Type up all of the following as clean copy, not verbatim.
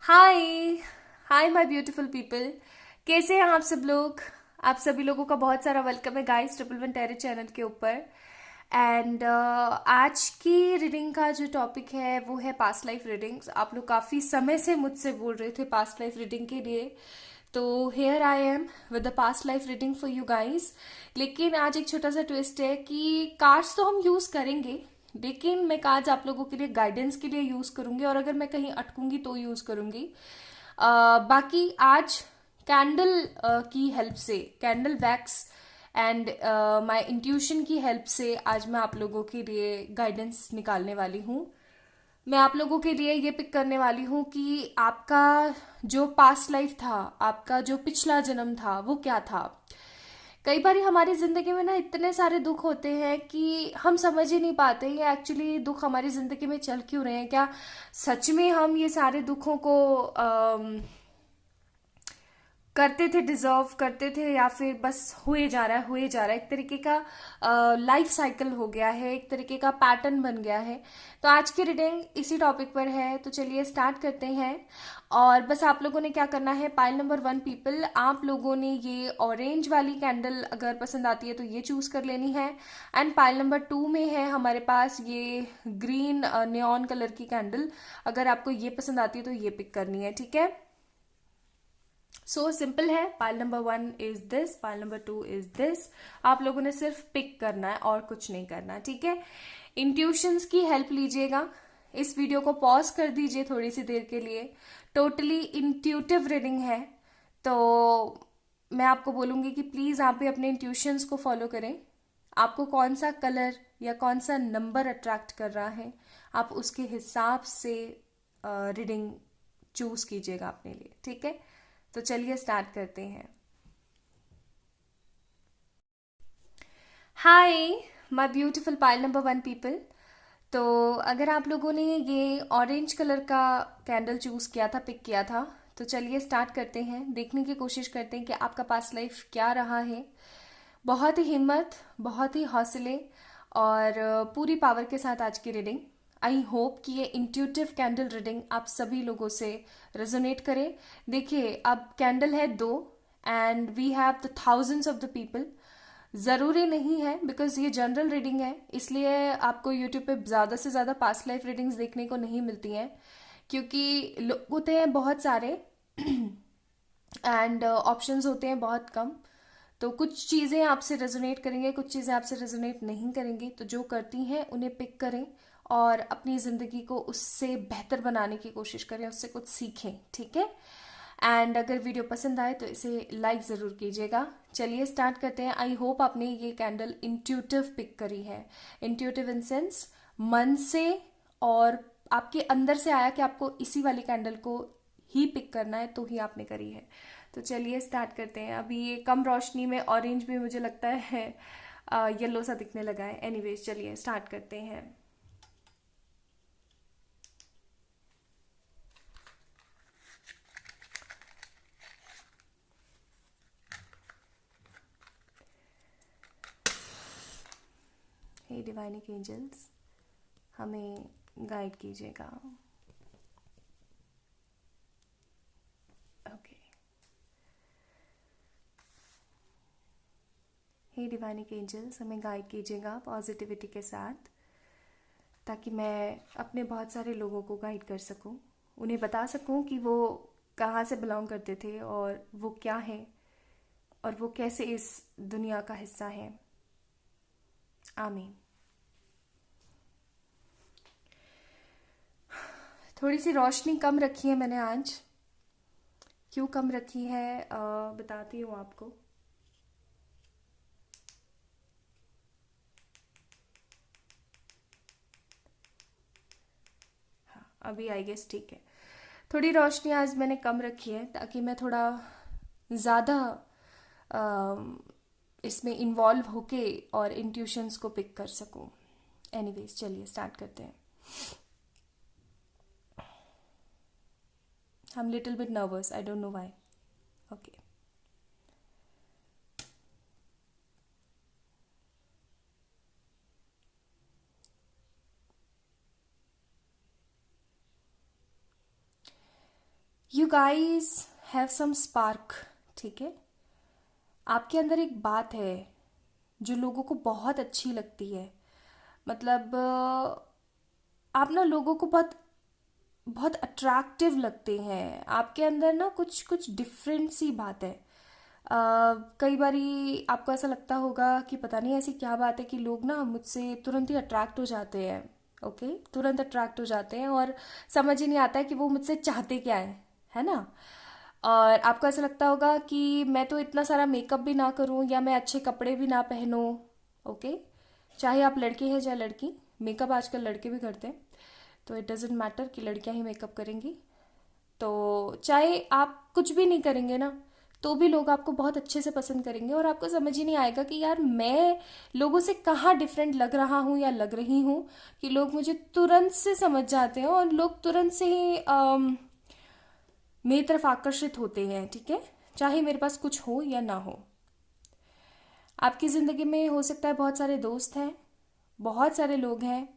Hi hi my beautiful people. कैसे हैं आप सब लोग। आप सभी लोगों का बहुत सारा वेलकम है गाइस ट्रिपल वन टेरे चैनल के ऊपर। एंड आज की रीडिंग का जो टॉपिक है वो है पास्ट लाइफ रीडिंग्स। आप लोग काफ़ी समय से मुझसे बोल रहे थे पास्ट लाइफ रीडिंग के लिए, तो hair I am with the past life reading for you guys. लेकिन आज एक छोटा सा ट्विस्ट है कि कार्ड्स तो हम यूज़ करेंगे, लेकिन मैं कार्ड्स आप लोगों के लिए गाइडेंस के लिए यूज़ करूंगी, और अगर मैं कहीं अटकूंगी तो यूज़ करूंगी। बाकी आज कैंडल की हेल्प से, candle wax and my intuition की हेल्प से आज मैं आप लोगों के लिए गाइडेंस निकालने वाली हूँ। मैं आप लोगों के लिए ये पिक करने वाली हूँ कि आपका जो पास्ट लाइफ था, आपका जो पिछला जन्म था वो क्या था। कई बार हमारी जिंदगी में ना इतने सारे दुख होते हैं कि हम समझ ही नहीं पाते ये एक्चुअली दुख हमारी जिंदगी में चल क्यों रहे हैं। क्या सच में हम ये सारे दुखों को करते थे, डिजर्व करते थे, या फिर बस हुए जा रहा है हुए जा रहा है। एक तरीके का लाइफ साइकिल हो गया है, एक तरीके का पैटर्न बन गया है। तो आज की रीडिंग इसी टॉपिक पर है, तो चलिए स्टार्ट करते हैं। और बस आप लोगों ने क्या करना है, पाइल नंबर 1 पीपल, आप लोगों ने ये ऑरेंज वाली कैंडल अगर पसंद आती है तो ये चूज कर लेनी है। एंड पाइल नंबर 2 में है हमारे पास ये ग्रीन नियॉन कलर की कैंडल, अगर आपको ये पसंद आती है तो ये पिक करनी है, ठीक है। सो सिंपल है, pile number 1 is this, pile number 2 is this. आप लोगों ने सिर्फ पिक करना है और कुछ नहीं करना, ठीक है। इंट्यूशंस की हेल्प लीजिएगा, इस वीडियो को पॉज कर दीजिए थोड़ी सी देर के लिए। टोटली इंट्यूटिव रीडिंग है, तो मैं आपको बोलूंगी कि प्लीज आप भी अपने इंट्यूशंस को फॉलो करें। आपको कौन सा कलर या कौन सा नंबर अट्रैक्ट कर रहा है, आप उसके हिसाब से रीडिंग चूज कीजिएगा अपने लिए, ठीक है। तो चलिए स्टार्ट करते हैं। हाय my beautiful pile number 1 people. तो अगर आप लोगों ने ये ऑरेंज कलर का कैंडल चूज किया था, पिक किया था, तो चलिए स्टार्ट करते हैं। देखने की कोशिश करते हैं कि आपका पास्ट लाइफ क्या रहा है। बहुत ही हिम्मत, बहुत ही हौसले और पूरी पावर के साथ आज की रीडिंग। आई होप कि ये इंट्यूटिव कैंडल रीडिंग आप सभी लोगों से रेजोनेट करे। देखिए, अब कैंडल है 2 and we have the thousands of the people. ज़रूरी नहीं है, बिकॉज ये जनरल रीडिंग है, इसलिए आपको यूट्यूब पे ज़्यादा से ज़्यादा पास्ट लाइफ रीडिंग्स देखने को नहीं मिलती हैं, क्योंकि लोग होते हैं बहुत सारे एंड ऑप्शंस होते हैं बहुत कम। तो कुछ चीज़ें आपसे रेजोनेट करेंगे, कुछ चीज़ें आपसे रेजोनेट नहीं करेंगी, तो जो करती हैं उन्हें पिक करें और अपनी ज़िंदगी को उससे बेहतर बनाने की कोशिश करें, उससे कुछ सीखें, ठीक है। एंड अगर वीडियो पसंद आए तो इसे लाइक ज़रूर कीजिएगा। चलिए स्टार्ट करते हैं। आई होप आपने ये कैंडल इंट्यूटिव पिक करी है। इंट्यूटिव इन सेंस मन से, और आपके अंदर से आया कि आपको इसी वाली कैंडल को ही पिक करना है, तो ही आपने करी है। तो चलिए स्टार्ट करते हैं। अभी ये कम रोशनी में ऑरेंज भी मुझे लगता है येलो सा दिखने लगा है। एनीवेज चलिए स्टार्ट करते हैं। हे डिवाइनिक एंजल्स, हमें गाइड कीजिएगा। ओके। हे डिवाइनिक एंजल्स, हमें गाइड कीजिएगा पॉजिटिविटी के साथ, ताकि मैं अपने बहुत सारे लोगों को गाइड कर सकूं, उन्हें बता सकूं कि वो कहाँ से बिलोंग करते थे और वो क्या है, और वो कैसे इस दुनिया का हिस्सा है। आमीन। थोड़ी सी रोशनी कम रखी है मैंने आज। क्यों कम रखी है बताती हूँ आपको। अभी आई गेस ठीक है। थोड़ी रोशनी आज मैंने कम रखी है ताकि मैं थोड़ा ज़्यादा इसमें इन्वॉल्व होके और इंट्यूशंस को पिक कर सकूं। एनीवेज चलिए स्टार्ट करते हैं। I am little bit nervous, I don't know why. Okay. You guys have some spark, ठीक है। आपके अंदर एक बात है जो लोगों को बहुत अच्छी लगती है। मतलब आप ना लोगों को बहुत बहुत अट्रैक्टिव लगते हैं। आपके अंदर ना कुछ कुछ डिफरेंट सी बात है। कई बारी आपको ऐसा लगता होगा कि पता नहीं ऐसी क्या बात है कि लोग ना मुझसे तुरंत ही अट्रैक्ट हो जाते हैं। ओके, तुरंत अट्रैक्ट हो जाते हैं और समझ ही नहीं आता है कि वो मुझसे चाहते क्या है ना। और आपको ऐसा लगता होगा कि मैं तो इतना सारा मेकअप भी ना करूं या मैं अच्छे कपड़े भी ना पहनूं। ओके, चाहे आप लड़के हैं चाहे लड़की, मेकअप आजकल लड़के भी करते हैं, तो इट डजेंट मैटर कि लड़कियां ही मेकअप करेंगी। तो चाहे आप कुछ भी नहीं करेंगे ना, तो भी लोग आपको बहुत अच्छे से पसंद करेंगे और आपको समझ ही नहीं आएगा कि यार मैं लोगों से कहाँ डिफरेंट लग रहा हूँ या लग रही हूँ कि लोग मुझे तुरंत से समझ जाते हैं और लोग तुरंत से ही मेरी तरफ आकर्षित होते हैं। ठीक है, चाहे मेरे पास कुछ हो या ना हो। आपकी ज़िंदगी में हो सकता है बहुत सारे दोस्त हैं, बहुत सारे लोग हैं,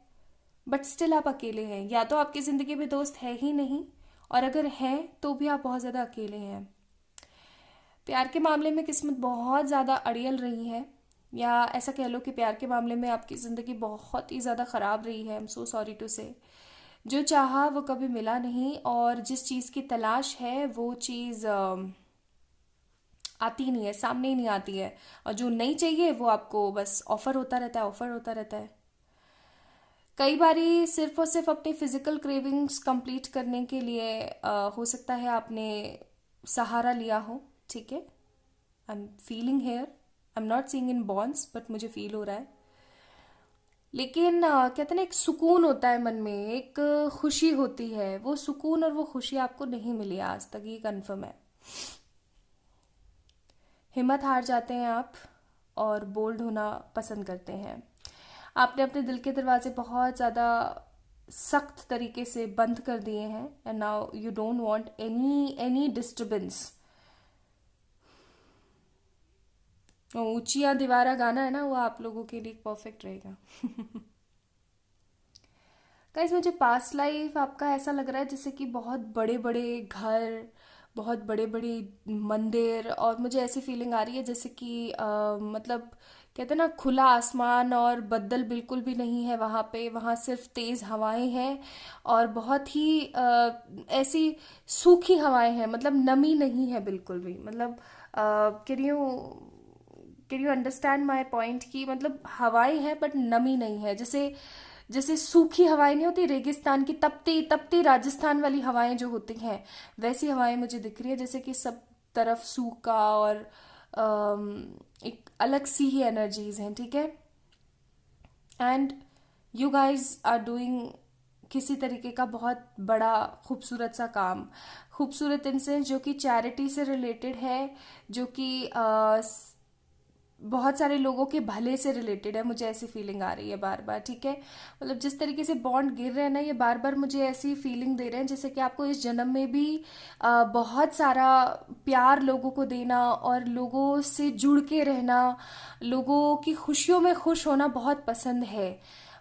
बट स्टिल आप अकेले हैं। या तो आपकी ज़िंदगी में दोस्त है ही नहीं, और अगर हैं तो भी आप बहुत ज़्यादा अकेले हैं। प्यार के मामले में किस्मत बहुत ज़्यादा अड़ियल रही है, या ऐसा कह लो कि प्यार के मामले में आपकी ज़िंदगी बहुत ही ज़्यादा ख़राब रही है। I am so sorry to say. जो चाहा वो कभी मिला नहीं, और जिस चीज़ की तलाश है वो चीज़ आती नहीं है, सामने ही नहीं आती है। और जो नहीं चाहिए वो आपको बस ऑफर होता रहता है, ऑफर होता रहता है। कई बारी सिर्फ और सिर्फ अपनी फिजिकल क्रेविंग्स कंप्लीट करने के लिए हो सकता है आपने सहारा लिया हो। ठीक है, I am feeling here, I am not seeing in bonds, but मुझे फील हो रहा है। लेकिन कहते हैं ना, एक सुकून होता है मन में, एक खुशी होती है। वो सुकून और वो खुशी आपको नहीं मिली आज तक, ये कन्फर्म है। हिम्मत हार जाते हैं आप और बोल्ड होना पसंद करते हैं। आपने अपने दिल के दरवाजे बहुत ज़्यादा सख्त तरीके से बंद कर दिए हैं, and now you don't want any any disturbance. ऊंचियां दीवारा गाना है ना, वो आप लोगों के लिए परफेक्ट रहेगा। गाइस, मुझे पास्ट लाइफ आपका ऐसा लग रहा है जैसे कि बहुत बड़े बड़े घर, बहुत बड़े बड़े मंदिर, और मुझे ऐसी फीलिंग आ रही है जैसे कि मतलब कहते हैं ना, खुला आसमान और बदल बिल्कुल भी नहीं है वहाँ पे। वहाँ सिर्फ तेज़ हवाएं हैं, और बहुत ही ऐसी सूखी हवाएं हैं, मतलब नमी नहीं है बिल्कुल भी। मतलब can you understand my point की मतलब हवाएं हैं बट नमी नहीं है। जैसे जैसे सूखी हवाएं नहीं होती, रेगिस्तान की तपती तपती राजस्थान वाली हवाएं जो होती हैं, वैसी हवाएं मुझे दिख रही है। जैसे कि सब तरफ सूखा और एक अलग सी ही एनर्जीज हैं। ठीक है, and you guys are doing किसी तरीके का बहुत बड़ा खूबसूरत सा काम। खूबसूरत इन सेंस जो कि चैरिटी से रिलेटेड है, जो कि बहुत सारे लोगों के भले से रिलेटेड है। मुझे ऐसी फीलिंग आ रही है बार बार। ठीक है, मतलब जिस तरीके से बॉन्ड गिर रहे हैं ना, ये बार बार मुझे ऐसी फीलिंग दे रहे हैं जैसे कि आपको इस जन्म में भी बहुत सारा प्यार लोगों को देना और लोगों से जुड़ के रहना, लोगों की खुशियों में खुश होना बहुत पसंद है।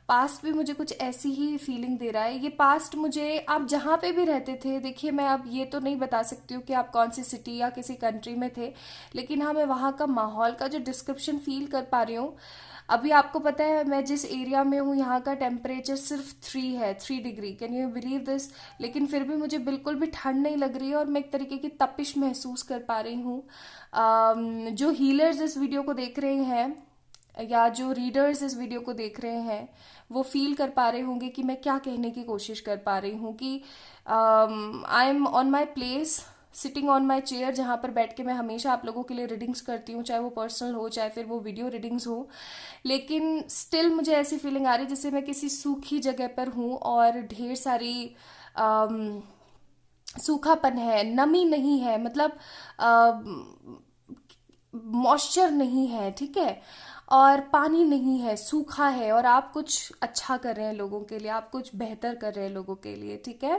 पास्ट भी मुझे कुछ ऐसी ही फीलिंग दे रहा है। ये पास्ट मुझे, आप जहाँ पे भी रहते थे, देखिए मैं अब ये तो नहीं बता सकती हूँ कि आप कौन सी सिटी या किसी कंट्री में थे, लेकिन हाँ मैं वहाँ का माहौल का जो डिस्क्रिप्शन फील कर पा रही हूँ। अभी आपको पता है मैं जिस एरिया में हूँ यहाँ का टेम्परेचर सिर्फ 3 degree, can you believe this. लेकिन फिर भी मुझे बिल्कुल भी ठंड नहीं लग रही है और मैं एक तरीके की तपिश महसूस कर पा रही हूँ। जो हीलर्स इस वीडियो को देख रहे हैं या जो रीडर्स इस वीडियो को देख रहे हैं, वो फील कर पा रहे होंगे कि मैं क्या कहने की कोशिश कर पा रही हूँ। कि I am on my place, sitting on my chair, जहाँ पर बैठ के मैं हमेशा आप लोगों के लिए रीडिंग्स करती हूँ, चाहे वो पर्सनल हो चाहे फिर वो वीडियो रीडिंग्स हो। लेकिन स्टिल मुझे ऐसी फीलिंग आ रही है जैसे मैं किसी सूखी जगह पर हूँ और ढेर सारी सूखापन है, नमी नहीं है, मतलब मॉइस्चर नहीं है। ठीक है, और पानी नहीं है, सूखा है, और आप कुछ अच्छा कर रहे हैं लोगों के लिए, आप कुछ बेहतर कर रहे हैं लोगों के लिए। ठीक है,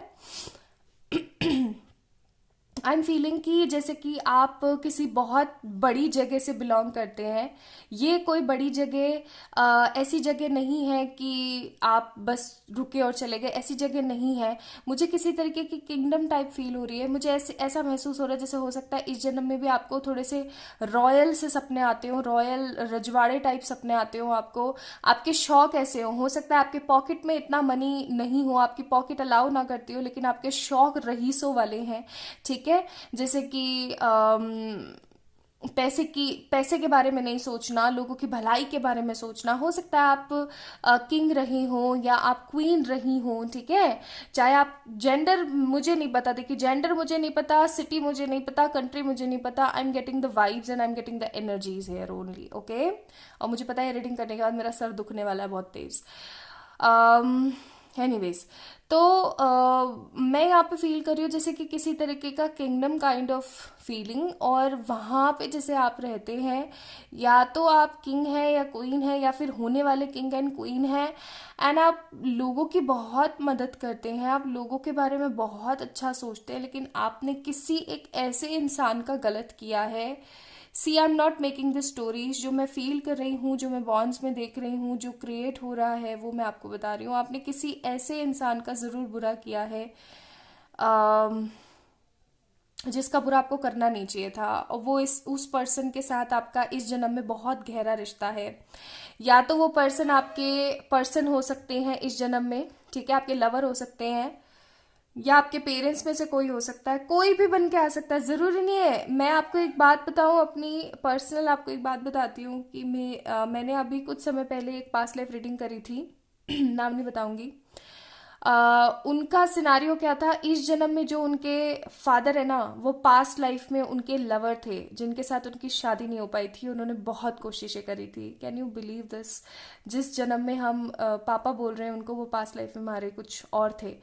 आई एम फीलिंग कि जैसे कि आप किसी बहुत बड़ी जगह से बिलोंग करते हैं। ये कोई बड़ी जगह ऐसी जगह नहीं है कि आप बस रुके और चले गए, ऐसी जगह नहीं है। मुझे किसी तरीके की किंगडम टाइप फील हो रही है। मुझे ऐसे ऐसा महसूस हो रहा है जैसे हो सकता है इस जन्म में भी आपको थोड़े से रॉयल से सपने आते हो, रॉयल रजवाड़े टाइप सपने आते हो आपको। आपके शौक ऐसे हो सकता है आपके पॉकेट में इतना मनी नहीं हो, आपकी पॉकेट अलाउ ना करती हो, लेकिन आपके शौक रईसों वाले हैं। ठीक है, जैसे कि पैसे के बारे में नहीं सोचना, लोगों की भलाई के बारे में सोचना। हो सकता है आप किंग रही हो या आप क्वीन रही हो। ठीक है, चाहे आप जेंडर मुझे नहीं पता, देखिए जेंडर मुझे नहीं पता, सिटी मुझे नहीं पता, कंट्री मुझे नहीं पता। I am getting the vibes and I am getting the energies here only. Okay, और मुझे पता है रीडिंग करने के बाद मेरा सर दुखने वाला है बहुत तेज। एनीवेज, तो मैं यहाँ पे फील कर रही हूँ जैसे कि किसी तरीके का किंगडम काइंड ऑफ फीलिंग, और वहाँ पे जैसे आप रहते हैं, या तो आप किंग हैं या क्वीन है या फिर होने वाले किंग एंड क्वीन हैं। एंड आप लोगों की बहुत मदद करते हैं, आप लोगों के बारे में बहुत अच्छा सोचते हैं, लेकिन आपने किसी एक ऐसे इंसान का गलत किया है। See I am not making this stories, जो मैं फील कर रही हूँ, जो मैं बॉन्ड्स में देख रही हूँ, जो क्रिएट हो रहा है, वो मैं आपको बता रही हूँ। आपने किसी ऐसे इंसान का ज़रूर बुरा किया है जिसका बुरा आपको करना नहीं चाहिए था, और वो इस उस पर्सन के साथ आपका इस जन्म में बहुत गहरा रिश्ता है। या तो वो पर्सन आपके पर्सन हो सकते हैं इस जन्म में, ठीक है, आपके लवर हो सकते हैं, या आपके पेरेंट्स में से कोई हो सकता है, कोई भी बन के आ सकता है, ज़रूरी नहीं है। मैं आपको एक बात बताऊं, अपनी पर्सनल आपको एक बात बताती हूँ कि मैंने अभी कुछ समय पहले एक पास्ट लाइफ रीडिंग करी थी नाम नहीं बताऊंगी। उनका सिनारियो क्या था, इस जन्म में जो उनके फादर है ना, वो पास्ट लाइफ में उनके लवर थे जिनके साथ उनकी शादी नहीं हो पाई थी। उन्होंने बहुत कोशिशें करी थी। Can you believe this? जिस जन्म में हम पापा बोल रहे हैं उनको, वो पास्ट लाइफ में हमारे कुछ और थे।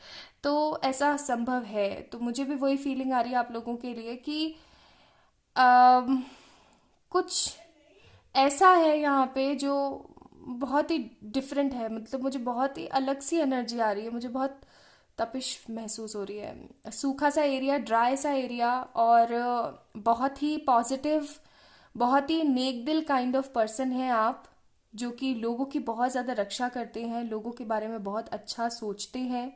तो ऐसा संभव है। तो मुझे भी वही फीलिंग आ रही है आप लोगों के लिए कि कुछ ऐसा है यहाँ पे जो बहुत ही डिफरेंट है। मतलब मुझे बहुत ही अलग सी एनर्जी आ रही है, मुझे बहुत तपिश महसूस हो रही है। सूखा सा एरिया, ड्राई सा एरिया, और बहुत ही पॉजिटिव, बहुत ही नेक दिल काइंड ऑफ पर्सन है आप, जो कि लोगों की बहुत ज़्यादा रक्षा करते हैं, लोगों के बारे में बहुत अच्छा सोचते हैं,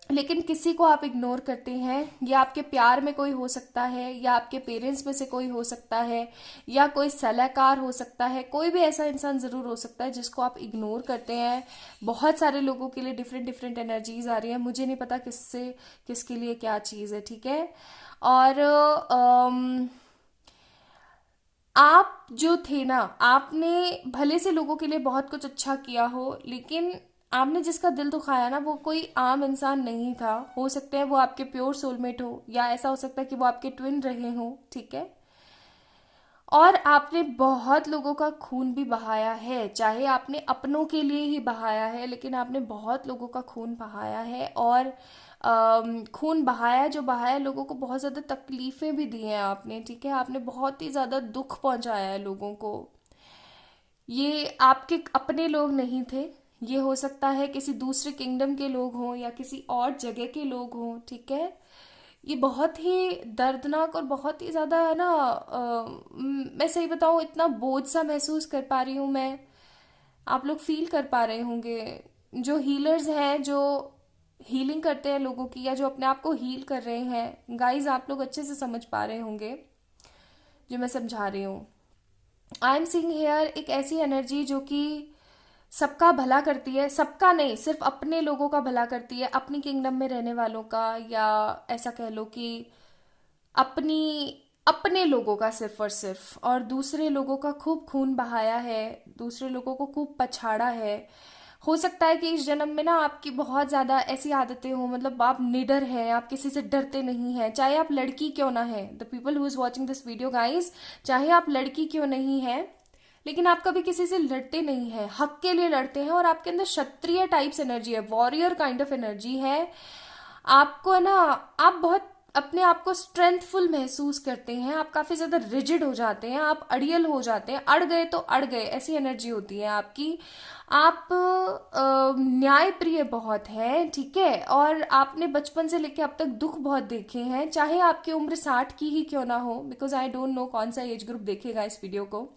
लेकिन किसी को आप इग्नोर करते हैं। या आपके प्यार में कोई हो सकता है, या आपके पेरेंट्स में से कोई हो सकता है, या कोई सलाहकार हो सकता है। कोई भी ऐसा इंसान ज़रूर हो सकता है जिसको आप इग्नोर करते हैं। बहुत सारे लोगों के लिए डिफरेंट डिफरेंट एनर्जीज आ रही है, मुझे नहीं पता किससे किसके लिए क्या चीज़ है। ठीक है, और आप जो थे ना, आपने भले से लोगों के लिए बहुत कुछ अच्छा किया हो, लेकिन आपने जिसका दिल दुखाया ना, वो कोई आम इंसान नहीं था। हो सकते हैं वो आपके प्योर सोलमेट हो, या ऐसा हो सकता है कि वो आपके ट्विन रहे हो। ठीक है, और आपने बहुत लोगों का खून भी बहाया है, चाहे आपने अपनों के लिए ही बहाया है, लेकिन आपने बहुत लोगों का खून बहाया है। और खून बहाया, जो बहाया, लोगों को बहुत ज़्यादा तकलीफ़ें भी दी हैं आपने। ठीक है, आपने बहुत ही ज़्यादा दुख पहुंचाया है लोगों को। ये आपके अपने लोग नहीं थे, ये हो सकता है किसी दूसरे किंगडम के लोग हों या किसी और जगह के लोग हों। ठीक है, ये बहुत ही दर्दनाक और बहुत ही ज़्यादा है ना, मैं सही बताऊँ इतना बोझ सा महसूस कर पा रही हूँ मैं। आप लोग फील कर पा रहे होंगे, जो हीलर्स हैं, जो हीलिंग करते हैं लोगों की, या जो अपने आप को हील कर रहे हैं, गाइज आप लोग अच्छे से समझ पा रहे होंगे जो मैं समझा रही हूँ। आई एम सीइंग हेयर एक ऐसी एनर्जी जो कि सबका भला करती है, सबका नहीं, सिर्फ अपने लोगों का भला करती है, अपनी किंगडम में रहने वालों का, या ऐसा कह लो कि अपनी अपने लोगों का सिर्फ और सिर्फ। और दूसरे लोगों का खूब खून बहाया है, दूसरे लोगों को खूब पछाड़ा है। हो सकता है कि इस जन्म में ना आपकी बहुत ज़्यादा ऐसी आदतें हो, मतलब आप निडर हैं, आप किसी से डरते नहीं हैं, चाहे आप लड़की क्यों ना है। The people who is watching this video guys, चाहे आप लड़की क्यों नहीं है, लेकिन आप कभी किसी से लड़ते नहीं हैं, हक के लिए लड़ते हैं। और आपके अंदर क्षत्रिय टाइप्स एनर्जी है, वॉरियर काइंड ऑफ एनर्जी है। आपको है ना, आप बहुत अपने आप को स्ट्रेंथफुल महसूस करते हैं, आप काफी ज्यादा रिजिड हो जाते हैं, आप अड़ियल हो जाते हैं, अड़ गए तो अड़ गए, ऐसी एनर्जी होती है आपकी। आप न्याय प्रिय बहुत है, ठीक है। और आपने बचपन से लेके अब तक दुख बहुत देखे हैं, चाहे आपकी उम्र 60 की ही क्यों ना हो, बिकॉज आई डोंट नो कौन सा एज ग्रुप देखेगा इस वीडियो को।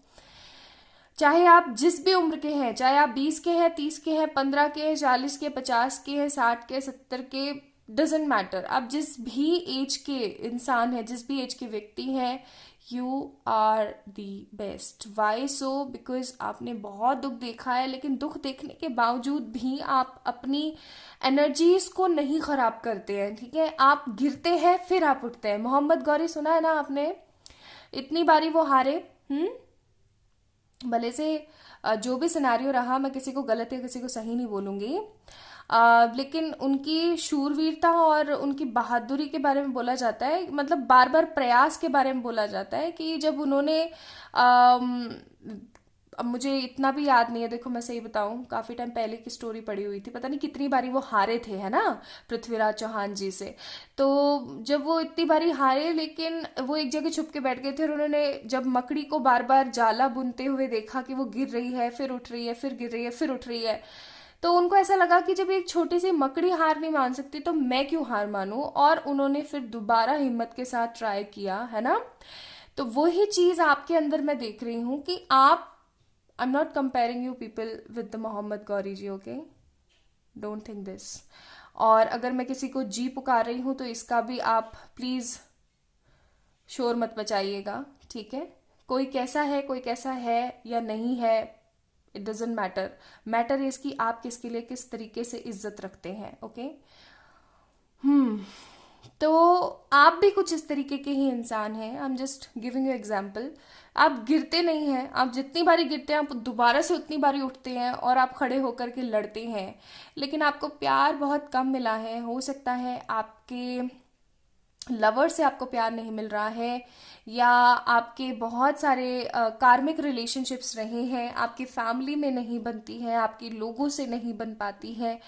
चाहे आप जिस भी उम्र के हैं, चाहे आप 20 के हैं, 30 के हैं, 15 के हैं, 40 के, 50 के हैं, 60 के, 70 के, डजेंट मैटर, आप जिस भी एज के इंसान हैं, जिस भी एज के व्यक्ति हैं, you are the best. Why so? Because आपने बहुत दुख देखा है, लेकिन दुख देखने के बावजूद भी आप अपनी एनर्जीज को नहीं खराब करते हैं, ठीक है। आप गिरते हैं फिर आप उठते हैं। मोहम्मद गौरी सुना है ना आपने? इतनी बारी वो हारे, भले से जो भी सिनारियो रहा, मैं किसी को गलत या किसी को सही नहीं बोलूंगी, लेकिन उनकी शूरवीरता और उनकी बहादुरी के बारे में बोला जाता है, मतलब बार बार प्रयास के बारे में बोला जाता है कि जब उन्होंने अब मुझे इतना भी याद नहीं है, देखो मैं सही बताऊं, काफी टाइम पहले की स्टोरी पड़ी हुई थी, पता नहीं कितनी बारी वो हारे थे, है ना, पृथ्वीराज चौहान जी से। तो जब वो इतनी बारी हारे, लेकिन वो एक जगह छुप के बैठ गए थे, और उन्होंने जब मकड़ी को बार बार जाला बुनते हुए देखा कि वो गिर रही है, फिर उठ रही है, फिर गिर रही है, फिर उठ रही है, तो उनको ऐसा लगा कि जब एक छोटी सी मकड़ी हार नहीं मान सकती तो मैं क्यों हार मानूं, और उन्होंने फिर दोबारा हिम्मत के साथ ट्राई किया, है ना। तो वही चीज आपके अंदर मैं देख रही हूं कि आप, I am not comparing you people with the Mohammad Ghori ji, okay, don't think this. और अगर मैं किसी को जी पुकार रही हूं तो इसका भी आप प्लीज शोर मत मचाइएगा, ठीक है। कोई कैसा है या नहीं है, it doesn't matter. Matter is कि आप किसके लिए किस तरीके से इज्जत रखते हैं, ओके। तो आप भी कुछ इस तरीके के ही इंसान हैं। I am just giving you example. आप गिरते नहीं हैं, आप जितनी बारी गिरते हैं आप दोबारा से उतनी बारी उठते हैं, और आप खड़े होकर के लड़ते हैं। लेकिन आपको प्यार बहुत कम मिला है, हो सकता है आपके लवर से आपको प्यार नहीं मिल रहा है, या आपके बहुत सारे कार्मिक रिलेशनशिप्स रहे हैं, आपकी फैमिली में नहीं बनती है, आपके लोगों से नहीं बन पाती है।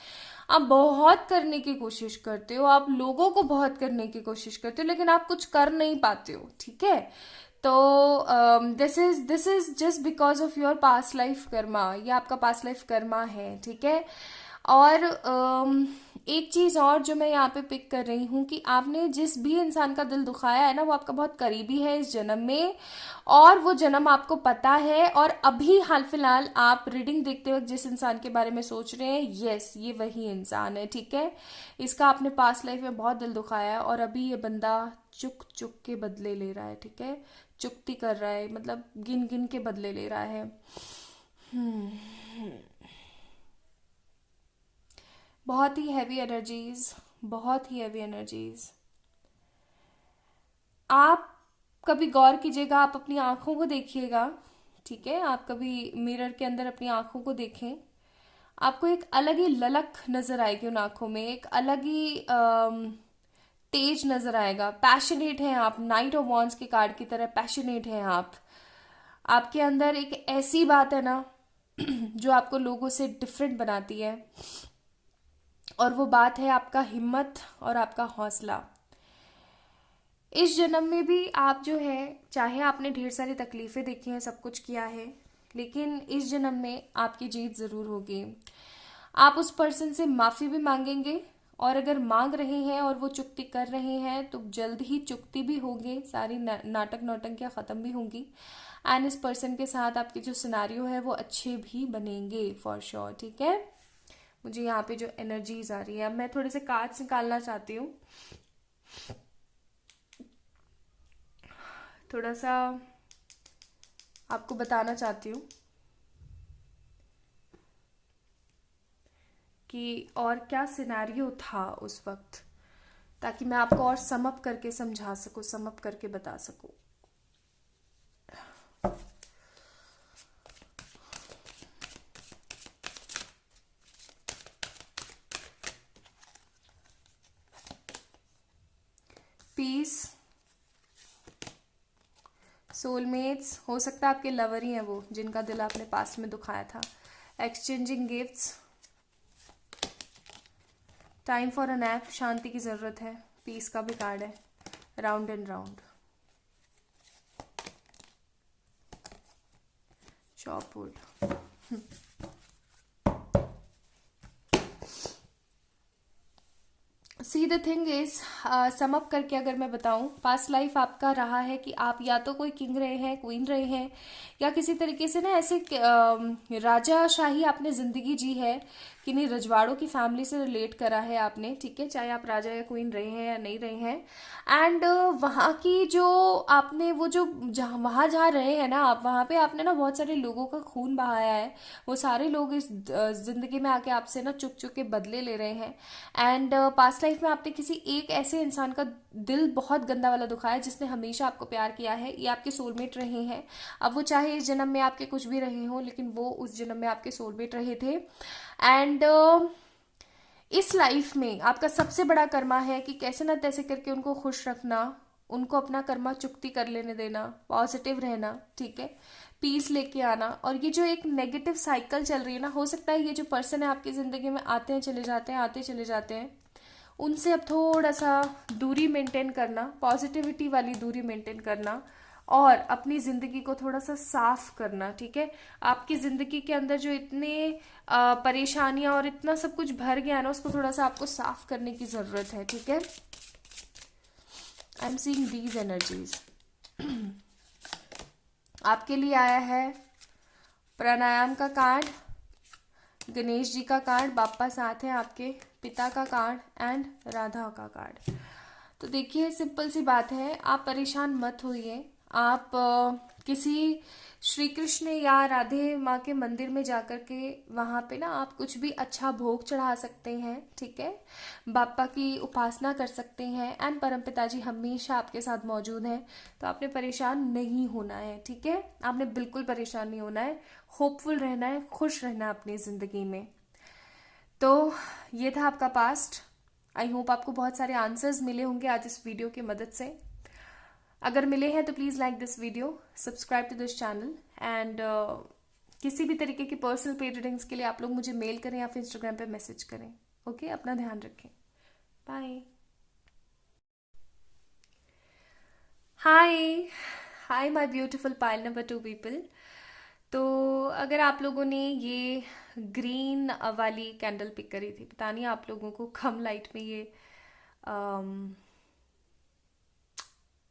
आप बहुत करने की कोशिश करते हो, आप लोगों को बहुत करने की कोशिश करते हो, लेकिन आप कुछ कर नहीं पाते हो, ठीक है। तो this is just because of your past life Karma, ये आपका पास्ट लाइफ कर्मा है, ठीक है। और एक चीज और जो मैं यहाँ पे पिक कर रही हूँ कि आपने जिस भी इंसान का दिल दुखाया है ना, वो आपका बहुत करीबी है इस जन्म में, और वो जन्म आपको पता है। और अभी हाल फिलहाल आप रीडिंग देखते वक्त जिस इंसान के बारे में सोच रहे हैं, यस ये वही इंसान है, ठीक है। इसका आपने पास्ट लाइफ में बहुत दिल दुखाया है, और अभी ये बंदा चुक चुक के बदले ले रहा है, ठीक है। चुकती कर रहा है, मतलब गिन गिन के बदले ले रहा है। बहुत ही हैवी एनर्जीज, बहुत ही हैवी एनर्जीज। आप कभी गौर कीजिएगा, आप अपनी आंखों को देखिएगा, ठीक है। आप कभी मिरर के अंदर अपनी आंखों को देखें, आपको एक अलग ही ललक नजर आएगी उन आंखों में, एक अलग ही तेज नजर आएगा। पैशनेट हैं आप, नाइट ऑफ वॉन्ड्स के कार्ड की तरह पैशनेट हैं आप। आपके अंदर एक ऐसी बात है ना जो आपको लोगों से डिफरेंट बनाती है, और वो बात है आपका हिम्मत और आपका हौसला। इस जन्म में भी आप जो है, चाहे आपने ढेर सारी तकलीफें देखी हैं, सब कुछ किया है, लेकिन इस जन्म में आपकी जीत जरूर होगी। आप उस पर्सन से माफी भी मांगेंगे, और अगर मांग रहे हैं और वो चुकती कर रहे हैं तो जल्द ही चुकती भी होंगे, सारी नाटक नौटंकियां खत्म भी होंगी, एंड इस पर्सन के साथ आपके जो सिनारियो है वो अच्छे भी बनेंगे फॉर श्योर, ठीक है। मुझे यहाँ पे जो एनर्जीज आ रही है, अब मैं थोड़े से कार्ड्स निकालना चाहती हूँ, थोड़ा सा आपको बताना चाहती हूँ कि और क्या सिनेरियो था उस वक्त, ताकि मैं आपको और सम अप करके समझा सकूँ, सम अप करके बता सकूँ। पीस, सोलमेट्स, हो सकता है आपके लवर ही हैं वो जिनका दिल आपने पास्ट में दुखाया था। Exchanging gifts, time for a nap, शांति की जरूरत है, पीस का भी कार्ड है। Round and round, chop wood. See the thing is, sum up करके अगर मैं बताऊं, पास्ट लाइफ आपका रहा है कि आप या तो कोई किंग रहे हैं, क्वीन रहे हैं, या किसी तरीके से ना ऐसे राजाशाही आपने जिंदगी जी है, किन्हीं रजवाड़ों की फैमिली से रिलेट करा है आपने, ठीक है, चाहे आप राजा या क्वीन रहे हैं या नहीं रहे हैं। एंड वहाँ की जो आपने वो जो जहाँ वहाँ जहाँ रहे हैं ना आप, वहाँ पे आपने ना बहुत सारे लोगों का खून बहाया है। वो सारे लोग इस जिंदगी में आके आपसे ना चुक चुक के बदले ले रहे हैं। एंड पास्ट लाइफ में आपने किसी एक ऐसे इंसान का दिल बहुत गंदा वाला दुखाया जिसने हमेशा आपको प्यार किया है। ये आपके सोलमेट रहे हैं। अब वो चाहे इस जन्म में आपके कुछ भी रहे हो, लेकिन वो उस जन्म में आपके सोलमेट रहे थे। एंड इस लाइफ में आपका सबसे बड़ा कर्मा है कि कैसे ना तैसे करके उनको खुश रखना, उनको अपना कर्मा चुकती कर लेने देना, पॉजिटिव रहना, ठीक है, पीस लेके आना। और ये जो एक नेगेटिव साइकिल चल रही है ना, हो सकता है ये जो पर्सन है आपकी ज़िंदगी में आते हैं चले जाते हैं, आते चले जाते हैं, उनसे अब थोड़ा सा दूरी मेंटेन करना, पॉजिटिविटी वाली दूरी मेंटेन करना, और अपनी ज़िंदगी को थोड़ा सा साफ करना, ठीक है। आपकी ज़िंदगी के अंदर जो इतने परेशानियां और इतना सब कुछ भर गया है ना, उसको थोड़ा सा आपको साफ करने की ज़रूरत है, ठीक है। I am seeing these energies. आपके लिए आया है प्राणायाम का कार्ड, गणेश जी का कार्ड, बाप्पा साथ है आपके, पिता का कार्ड एंड राधा का कार्ड। तो देखिए, सिंपल सी बात है, आप परेशान मत होइए। आप किसी श्री कृष्ण या राधे माँ के मंदिर में जाकर के वहाँ पे ना आप कुछ भी अच्छा भोग चढ़ा सकते हैं, ठीक है, बाप्पा की उपासना कर सकते हैं। एंड परम पिताजी हमेशा आपके साथ मौजूद हैं। तो आपने परेशान नहीं होना है, ठीक है, आपने बिल्कुल परेशान नहीं होना है, होपफुल रहना है, खुश रहना है अपनी ज़िंदगी में। तो ये था आपका पास्ट। आई होप आपको बहुत सारे आंसर्स मिले होंगे आज इस वीडियो की मदद से। अगर मिले हैं तो please like this video, subscribe to this channel, and किसी भी तरीके की पर्सनल पेड रीडिंग्स के लिए आप लोग मुझे मेल करें या फिर इंस्टाग्राम पे मैसेज करें। ओके, अपना ध्यान रखें। Bye. Hi, hi my beautiful pile number 2 people. तो अगर आप लोगों ने ये ग्रीन वाली कैंडल पिक करी थी, पता नहीं आप लोगों को कम लाइट में ये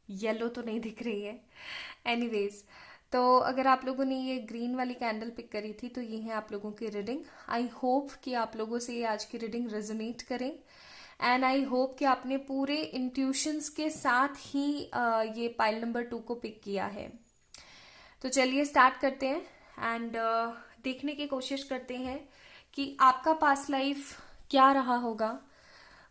येलो तो नहीं दिख रही है, एनीवेज। तो अगर आप लोगों ने ये ग्रीन वाली कैंडल पिक करी थी तो ये है आप लोगों की रीडिंग। आई होप कि आप लोगों से ये आज की रीडिंग रेजोनेट करें, एंड आई होप कि आपने पूरे इंट्यूशंस के साथ ही ये पाइल नंबर 2 को पिक किया है। तो चलिए स्टार्ट करते हैं, एंड देखने की कोशिश करते हैं कि आपका पास्ट लाइफ क्या रहा होगा,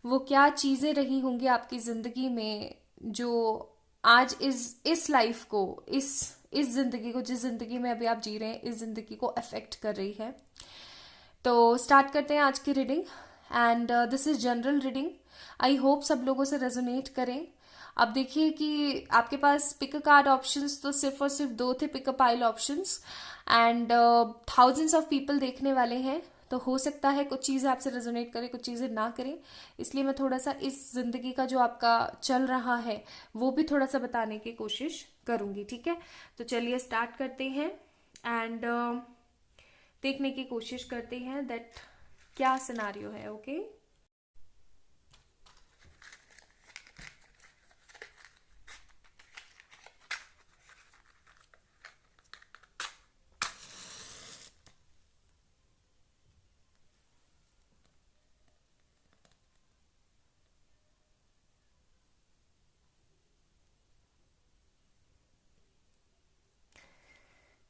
वो क्या चीज़ें रही होंगी आपकी ज़िंदगी में जो आज इस लाइफ को, इस ज़िंदगी को, जिस ज़िंदगी में अभी आप जी रहे हैं, इस ज़िंदगी को अफेक्ट कर रही है। तो स्टार्ट करते हैं आज की reading, and this is general reading. I hope सब लोगों से रेजोनेट करें। अब देखिए कि आपके पास पिक अ कार्ड ऑप्शंस तो सिर्फ और सिर्फ 2 थे, pick a pile options, and thousands of people देखने वाले हैं। तो हो सकता है कुछ चीज़ें आपसे रेजोनेट करें, कुछ चीज़ें ना करें, इसलिए मैं थोड़ा सा इस ज़िंदगी का जो आपका चल रहा है वो भी थोड़ा सा बताने की कोशिश करूँगी, ठीक है। तो चलिए स्टार्ट करते हैं, एंड देखने की कोशिश करते हैं दैट क्या सिनारियो है। ओके,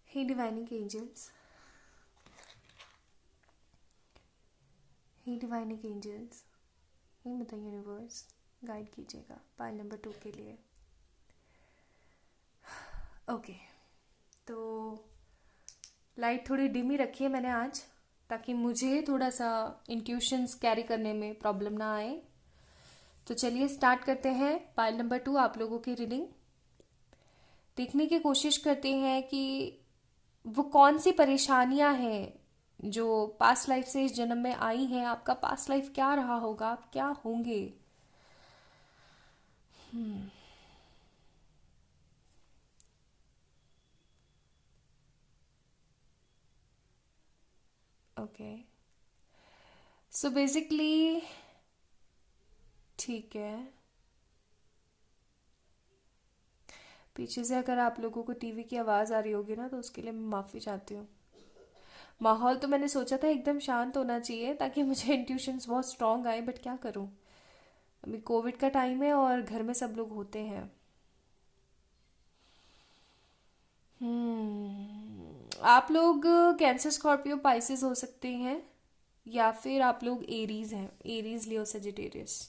हे डिवाइनिंग एंजल्स, हे डिवाइनिंग एंजल्स, हे मदर यूनिवर्स, गाइड कीजिएगा पाइल नंबर 2 के लिए। ओके, तो लाइट थोड़ी डिम ही रखी है मैंने आज, ताकि मुझे थोड़ा सा इंट्यूशंस कैरी करने में प्रॉब्लम ना आए। तो चलिए स्टार्ट करते हैं पाइल नंबर 2 आप लोगों की रीडिंग। देखने की कोशिश करते हैं कि वो कौन सी परेशानियां हैं जो पास्ट लाइफ से इस जन्म में आई हैं। आपका पास्ट लाइफ क्या रहा होगा, आप क्या होंगे। ओके, सो बेसिकली ठीक है। पीछे से अगर आप लोगों को टीवी की आवाज़ आ रही होगी ना, तो उसके लिए मैं माफ़ी चाहती हूँ। माहौल तो मैंने सोचा था एकदम शांत होना चाहिए ताकि मुझे इंट्यूशंस बहुत स्ट्रांग आए, बट क्या करूँ, अभी कोविड का टाइम है और घर में सब लोग होते हैं। आप लोग कैंसर, स्कॉर्पियो, पाइसेस हो सकते हैं, या फिर आप लोग एरीज हैं, एरीज, लियो, सजिटेरियस।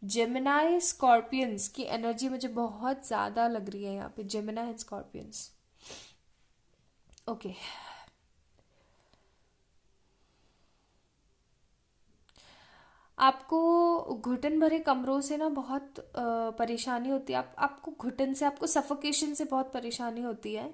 जेमिनाई स्कॉर्पियंस की एनर्जी मुझे बहुत ज़्यादा लग रही है यहाँ पे, जेमिनाई एंड स्कॉर्पियंस। ओके, आपको घुटन भरे कमरों से ना बहुत परेशानी होती है। आपको घुटन से, आपको सफोकेशन से बहुत परेशानी होती है।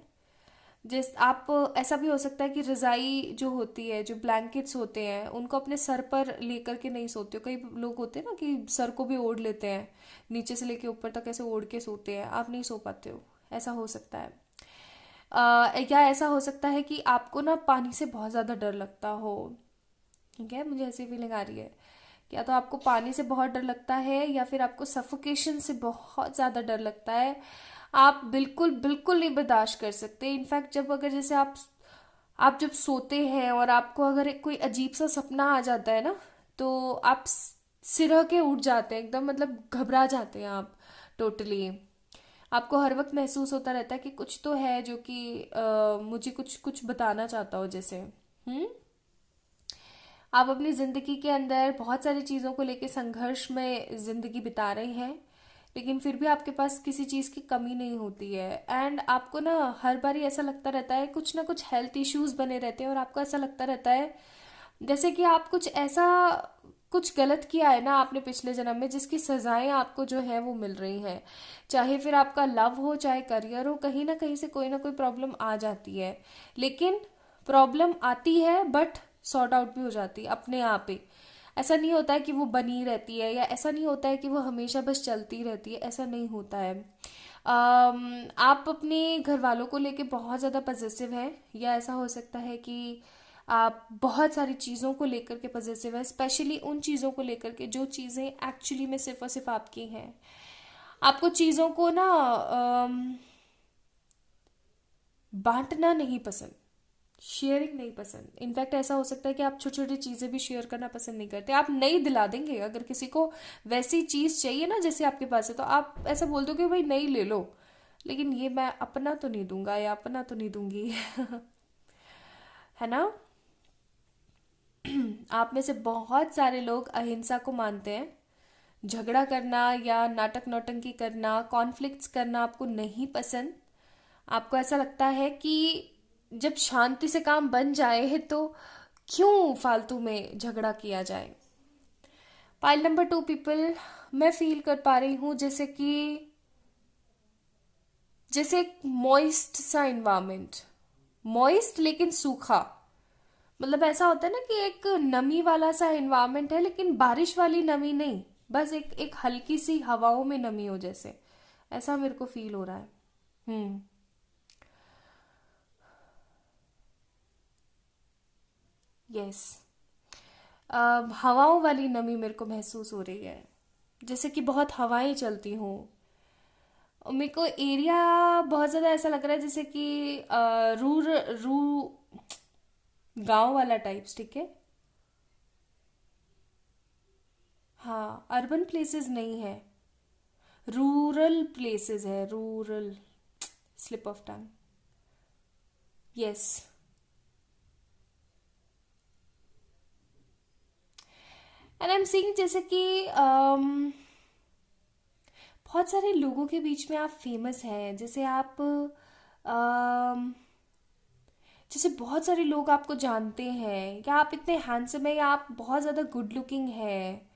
जिस आप, ऐसा भी हो सकता है कि रज़ाई जो होती है, जो ब्लैंकेट्स होते हैं, उनको अपने सर पर लेकर के नहीं सोते हो। कई लोग होते हैं ना कि सर को भी ओढ़ लेते हैं, नीचे से लेके ऊपर तक ऐसे ओढ़ के सोते हैं, आप नहीं सो पाते हो, ऐसा हो सकता है। या ऐसा हो सकता है कि आपको ना पानी से बहुत ज़्यादा डर लगता हो। ठीक है, मुझे ऐसी फीलिंग आ रही है, या तो आपको पानी से बहुत डर लगता है, या फिर आपको सफोकेशन से बहुत ज़्यादा डर लगता है। आप बिल्कुल बिल्कुल नहीं बर्दाश्त कर सकते। इनफैक्ट जब, अगर जैसे आप जब सोते हैं और आपको अगर एक कोई अजीब सा सपना आ जाता है ना, तो आप सिरह के उठ जाते हैं एकदम, मतलब घबरा जाते हैं आप टोटली। आपको हर वक्त महसूस होता रहता है कि कुछ तो है जो कि मुझे कुछ कुछ बताना चाहता हो, जैसे आप अपनी जिंदगी के अंदर बहुत सारी चीज़ों को लेके संघर्ष में जिंदगी बिता रहे हैं, लेकिन फिर भी आपके पास किसी चीज़ की कमी नहीं होती है। एंड आपको ना हर बार ऐसा लगता रहता है, कुछ ना कुछ हेल्थ इश्यूज बने रहते हैं, और आपको ऐसा लगता रहता है जैसे कि आप कुछ ऐसा, कुछ गलत किया है ना आपने पिछले जन्म में, जिसकी सजाएं आपको जो है वो मिल रही हैं। चाहे फिर आपका लव हो, चाहे करियर हो, कहीं ना कोई ना कोई प्रॉब्लम आ जाती है। लेकिन प्रॉब्लम आती है, बट सॉर्ट आउट भी हो जाती है अपने आप ही। ऐसा नहीं होता है कि वो बनी रहती है, या ऐसा नहीं होता है कि वो हमेशा बस चलती रहती है, ऐसा नहीं होता है। आप अपने घर वालों को लेके बहुत ज़्यादा पजेसिव हैं, या ऐसा हो सकता है कि आप बहुत सारी चीज़ों को लेकर के पजेसिव है, स्पेशली उन चीज़ों को लेकर के जो चीज़ें एक्चुअली में सिर्फ और सिर्फ आपकी हैं। आपको चीज़ों को ना बांटना नहीं पसंद, शेयरिंग नहीं पसंद। इनफैक्ट ऐसा हो सकता है कि आप छोटी छोटी चीज़ें भी शेयर करना पसंद नहीं करते। आप नहीं दिला देंगे, अगर किसी को वैसी चीज़ चाहिए ना जैसे आपके पास है, तो आप ऐसा बोल दो कि भाई नहीं, ले लो, लेकिन ये मैं अपना तो नहीं दूंगा, या अपना तो नहीं दूंगी। है ना। आप में से बहुत सारे लोग अहिंसा को मानते हैं। झगड़ा करना या नाटक नौटंकी करना, कॉन्फ्लिक्ट्स करना आपको नहीं पसंद। आपको ऐसा लगता है कि जब शांति से काम बन जाए तो क्यों फालतू में झगड़ा किया जाए। पाइल नंबर 2 पीपल, मैं फील कर पा रही हूँ जैसे एक मॉइस्ट सा इन्वायरमेंट, मॉइस्ट लेकिन सूखा। मतलब ऐसा होता है ना कि एक नमी वाला सा इन्वायरमेंट है, लेकिन बारिश वाली नमी नहीं, बस एक एक हल्की सी हवाओं में नमी हो जैसे, ऐसा मेरे को फील हो रहा है। हम्म। यस। हवाओं वाली नमी मेरे को महसूस हो रही है, जैसे कि बहुत हवाएं चलती हों। और मेरे को एरिया बहुत ज़्यादा ऐसा लग रहा है जैसे कि रूर रू गांव वाला टाइप्स, ठीक है। हाँ, अर्बन प्लेसेस नहीं है, रूरल प्लेसेस है, rural. Slip of tongue. Yes. And I am seeing जैसे कि बहुत सारे लोगों के बीच में आप फेमस हैं, जैसे आप जैसे बहुत सारे लोग आपको जानते हैं, या आप इतने हैंडसम है, या आप बहुत ज़्यादा गुड लुकिंग है।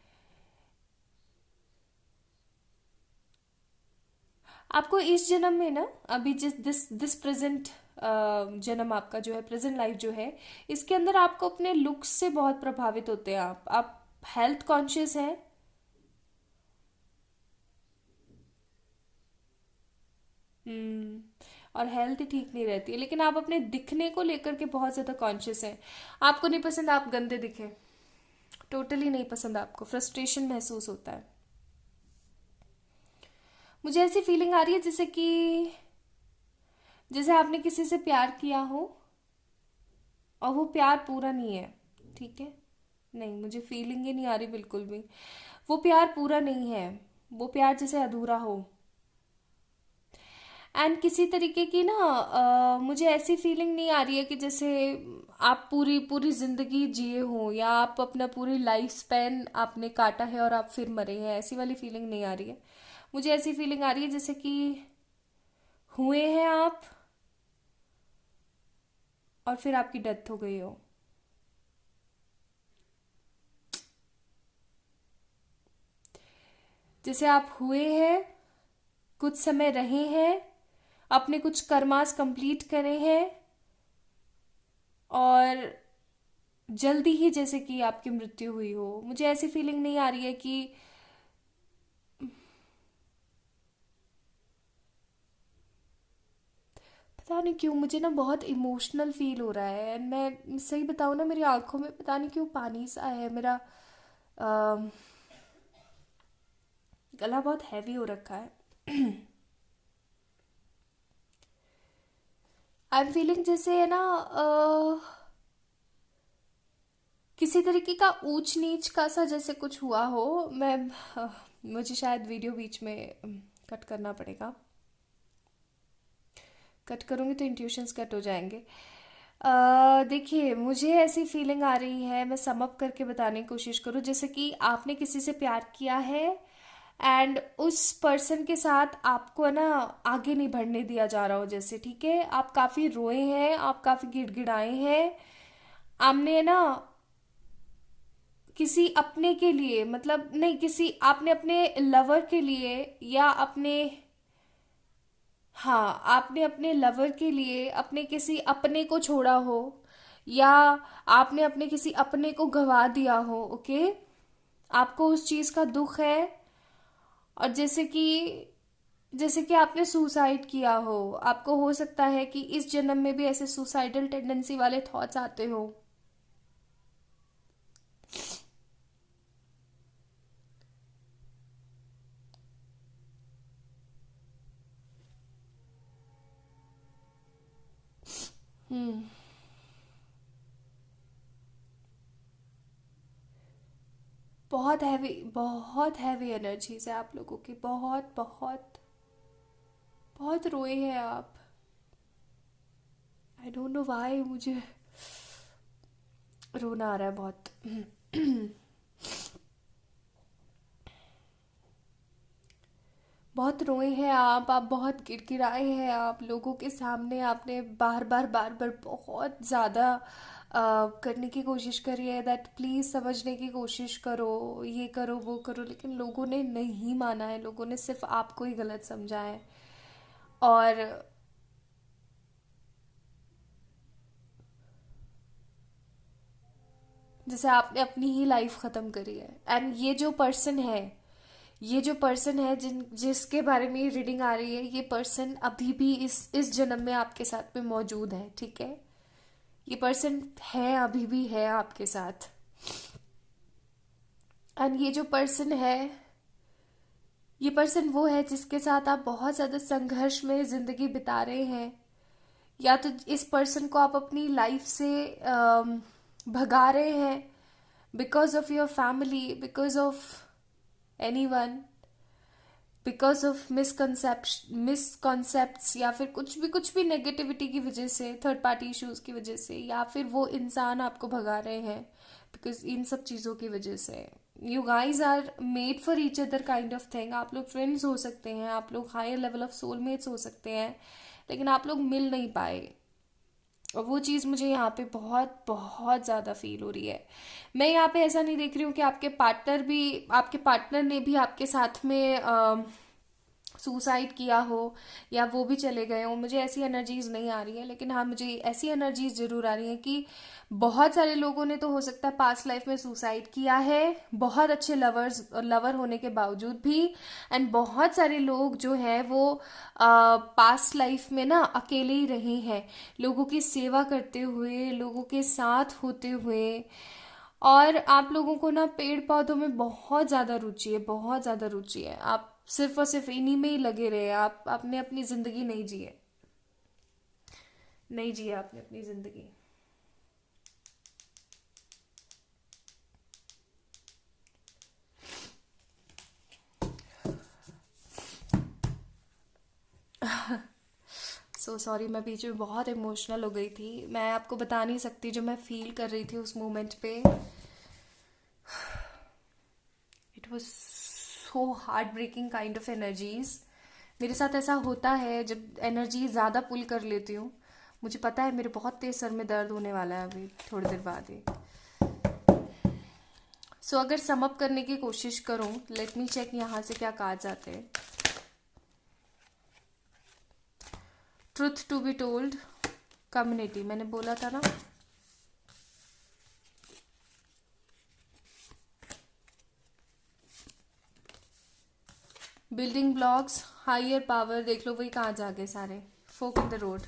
आपको इस जन्म में ना, अभी जिस दिस दिस प्रेजेंट जन्म आपका जो है, प्रेजेंट लाइफ जो है, इसके अंदर आपको अपने लुक्स से बहुत प्रभावित होते हैं। आप हेल्थ कॉन्शियस हैं। हम्म। और हेल्थ ठीक नहीं रहती है, लेकिन आप अपने दिखने को लेकर के बहुत ज़्यादा कॉन्शियस हैं। आपको नहीं पसंद आप गंदे दिखें, टोटली नहीं पसंद, आपको फ्रस्ट्रेशन महसूस होता है। मुझे ऐसी फीलिंग आ रही है जैसे आपने किसी से प्यार किया हो और वो प्यार पूरा नहीं है, ठीक है। नहीं, मुझे फीलिंग ही नहीं आ रही बिल्कुल भी। वो प्यार पूरा नहीं है, वो प्यार जैसे अधूरा हो। एंड किसी तरीके की ना मुझे ऐसी फीलिंग नहीं आ रही है कि जैसे आप पूरी पूरी जिंदगी जिए हो, या आप अपना पूरी लाइफ स्पैन आपने काटा है और आप फिर मरे हैं, ऐसी वाली फीलिंग नहीं आ रही है। मुझे ऐसी फीलिंग आ रही है जैसे कि हुए हैं आप और फिर आपकी डेथ हो गई हो। जैसे आप हुए हैं, कुछ समय रहे हैं, अपने कुछ कर्मास कंप्लीट करे हैं, और जल्दी ही जैसे कि आपकी मृत्यु हुई हो। मुझे ऐसी फीलिंग नहीं आ रही है कि पता नहीं क्यों मुझे ना बहुत इमोशनल फील हो रहा है। एंड मैं सही बताऊँ ना, मेरी आंखों में पता नहीं क्यों पानी सा है। मेरा गला बहुत हैवी हो रखा है। आई एम फीलिंग जैसे है ना किसी तरीके का ऊंच नीच का सा जैसे कुछ हुआ हो। मैं अ, मुझे शायद वीडियो बीच में कट करना पड़ेगा। कट करूँगी तो इंट्यूशंस कट हो जाएंगे। देखिए, मुझे ऐसी फीलिंग आ रही है, मैं सम अप करके बताने की कोशिश करूँ, जैसे कि आपने किसी से प्यार किया है एंड उस पर्सन के साथ आपको है ना आगे नहीं बढ़ने दिया जा रहा हो। जैसे ठीक है, आप काफ़ी रोए हैं, आप काफ़ी गिड़गिड़ाए हैं, आपने है ना किसी अपने के लिए, मतलब नहीं, किसी आपने अपने लवर के लिए या अपने, हाँ, आपने अपने लवर के लिए अपने किसी अपने को छोड़ा हो, या आपने अपने किसी अपने को गवा दिया हो। ओके, आपको उस चीज़ का दुख है। और जैसे कि आपने सुसाइड किया हो, आपको हो सकता है कि इस जन्म में भी ऐसे सुसाइडल टेंडेंसी वाले थॉट्स आते हो। हम्म। बहुत हैवी एनर्जीज है आप लोगों की, बहुत बहुत बहुत रोए हैं आप। आई डोंट नो व्हाई मुझे रोना आ रहा है बहुत। बहुत रोए हैं आप बहुत गिड़गिड़ाए हैं आप लोगों के सामने। आपने बार बार बहुत ज़्यादा करने की कोशिश करी है, दैट प्लीज़ समझने की कोशिश करो, ये करो वो करो, लेकिन लोगों ने नहीं माना है। लोगों ने सिर्फ आपको ही गलत समझा है। और जैसे आपने अपनी ही लाइफ ख़त्म करी है। एंड ये जो पर्सन है जिसके बारे में ये रीडिंग आ रही है, ये पर्सन अभी भी इस जन्म में आपके साथ में मौजूद है, ठीक है। ये पर्सन है, अभी भी है आपके साथ। एंड ये पर्सन वो है जिसके साथ आप बहुत ज़्यादा संघर्ष में ज़िंदगी बिता रहे हैं। या तो इस पर्सन को आप अपनी लाइफ से भगा रहे हैं, because of your family, because of anyone, because of misconceptions, या फिर कुछ भी नेगेटिविटी की वजह से, थर्ड पार्टी इश्यूज की वजह से, या फिर वो इंसान आपको भगा रहे हैं बिकॉज इन सब चीज़ों की वजह से। You guys are made for each other kind of thing. आप लोग फ्रेंड्स हो सकते हैं, आप लोग हायर लेवल ऑफ सोलमेट्स हो सकते हैं, लेकिन आप लोग मिल नहीं पाए। और वो चीज़ मुझे यहाँ पे बहुत बहुत ज़्यादा फील हो रही है। मैं यहाँ पे ऐसा नहीं देख रही हूँ कि आपके पार्टनर ने भी आपके साथ में सुसाइड किया हो या वो भी चले गए हो, मुझे ऐसी एनर्जीज नहीं आ रही है। लेकिन हाँ, मुझे ऐसी एनर्जीज जरूर आ रही हैं कि बहुत सारे लोगों ने तो हो सकता है पास्ट लाइफ में सुसाइड किया है, बहुत अच्छे लवर होने के बावजूद भी। एंड बहुत सारे लोग जो है वो पास्ट लाइफ में ना अकेले ही रहे हैं, लोगों की सेवा करते हुए, लोगों के साथ होते हुए। और आप लोगों को ना पेड़ पौधों में बहुत ज़्यादा रुचि है, बहुत ज़्यादा रुचि है। आप सिर्फ और सिर्फ इन्हीं में ही लगे रहे, आप आपने अपनी ज़िंदगी नहीं जिए, नहीं जिया आपने अपनी ज़िंदगी। सो सॉरी, मैं बीच में बहुत इमोशनल हो गई थी। मैं आपको बता नहीं सकती जो मैं फील कर रही थी उस मोमेंट पे। It was so heart breaking kind of energies. मेरे साथ ऐसा होता है जब एनर्जी ज़्यादा पुल कर लेती हूँ। मुझे पता है मेरे बहुत तेज सर में दर्द होने वाला है अभी थोड़ी देर बाद ही। सो अगर सम अप करने की कोशिश करूँ, लेट मी चेक यहाँ से क्या कहा जाते हैं। Truth to be told, community मैंने बोला था ना। बिल्डिंग ब्लॉक्स, हायर पावर, देख लो वही कहाँ जा गए सारे। Fork in the road.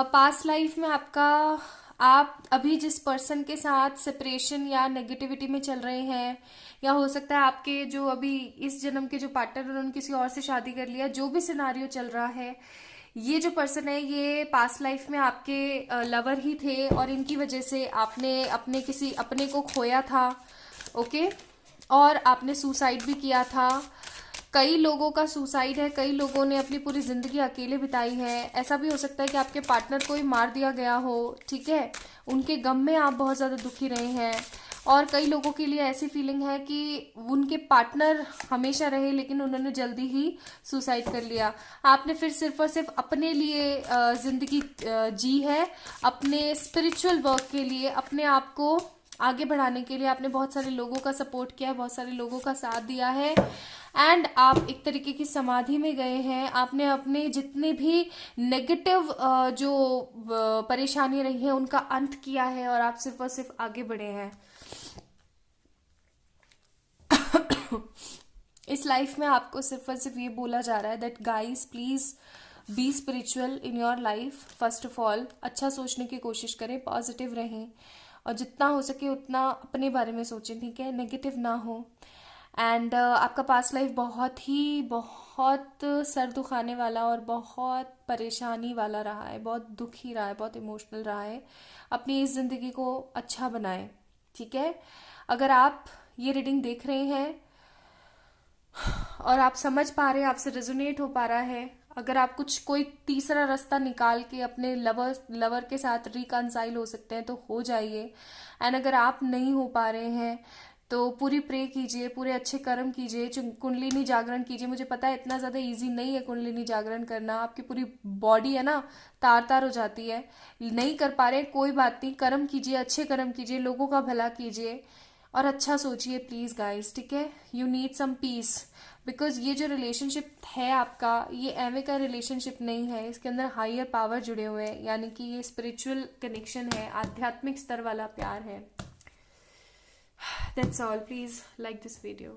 Past life में आपका, आप अभी जिस पर्सन के साथ सेपरेशन या नेगेटिविटी में चल रहे हैं, या हो सकता है आपके जो अभी इस जन्म के जो पार्टनर उन्होंने किसी और से शादी कर लिया, जो भी सिनारियो चल रहा है, ये जो पर्सन है ये पास्ट लाइफ में आपके लवर ही थे और इनकी वजह से आपने अपने किसी अपने को खोया था। ओके, और आपने सुसाइड भी किया था। कई लोगों का सुसाइड है, कई लोगों ने अपनी पूरी जिंदगी अकेले बिताई है। ऐसा भी हो सकता है कि आपके पार्टनर को ही मार दिया गया हो, ठीक है, उनके गम में आप बहुत ज़्यादा दुखी रहे हैं। और कई लोगों के लिए ऐसी फीलिंग है कि उनके पार्टनर हमेशा रहे लेकिन उन्होंने जल्दी ही सुसाइड कर लिया। आपने फिर सिर्फ और सिर्फ अपने लिए जिंदगी जी है, अपने स्पिरिचुअल वर्क के लिए, अपने आप को आगे बढ़ाने के लिए आपने बहुत सारे लोगों का सपोर्ट किया है, बहुत सारे लोगों का साथ दिया है। एंड आप एक तरीके की समाधि में गए हैं। आपने अपने जितने भी नेगेटिव जो परेशानी रही है उनका अंत किया है और आप सिर्फ और सिर्फ आगे बढ़े हैं। इस लाइफ में आपको सिर्फ और सिर्फ ये बोला जा रहा है that guys please be spiritual in your life. First of all अच्छा सोचने की कोशिश करें, पॉजिटिव रहें और जितना हो सके उतना अपने बारे में सोचें, ठीक है, नेगेटिव ना हो। एंड आपका पास्ट लाइफ बहुत सर दुखाने वाला और बहुत परेशानी वाला रहा है, बहुत दुखी रहा है, बहुत इमोशनल रहा है। अपनी इस ज़िंदगी को अच्छा बनाएं, ठीक है। अगर आप ये रीडिंग देख रहे हैं और आप समझ पा रहे हैं, आपसे रेजोनेट हो पा रहा है, अगर आप कुछ कोई तीसरा रास्ता निकाल के अपने लवर के साथ रिकनसाइल हो सकते हैं तो हो जाइए। एंड अगर आप नहीं हो पा रहे हैं तो पूरी प्रे कीजिए, पूरे अच्छे कर्म कीजिए, कुंडलिनी जागरण कीजिए। मुझे पता है इतना ज़्यादा इजी नहीं है कुंडलिनी जागरण करना, आपकी पूरी बॉडी है ना तार तार हो जाती है। नहीं कर पा रहे कोई बात नहीं, कर्म कीजिए, अच्छे कर्म कीजिए, लोगों का भला कीजिए और अच्छा सोचिए प्लीज़ गाइस, ठीक है। You need some peace, because ये जो रिलेशनशिप है आपका, ये एवे का रिलेशनशिप नहीं है, इसके अंदर हायर पावर जुड़े हुए हैं, यानी कि ये स्पिरिचुअल कनेक्शन है, आध्यात्मिक स्तर वाला प्यार है। That's all. Please like this video.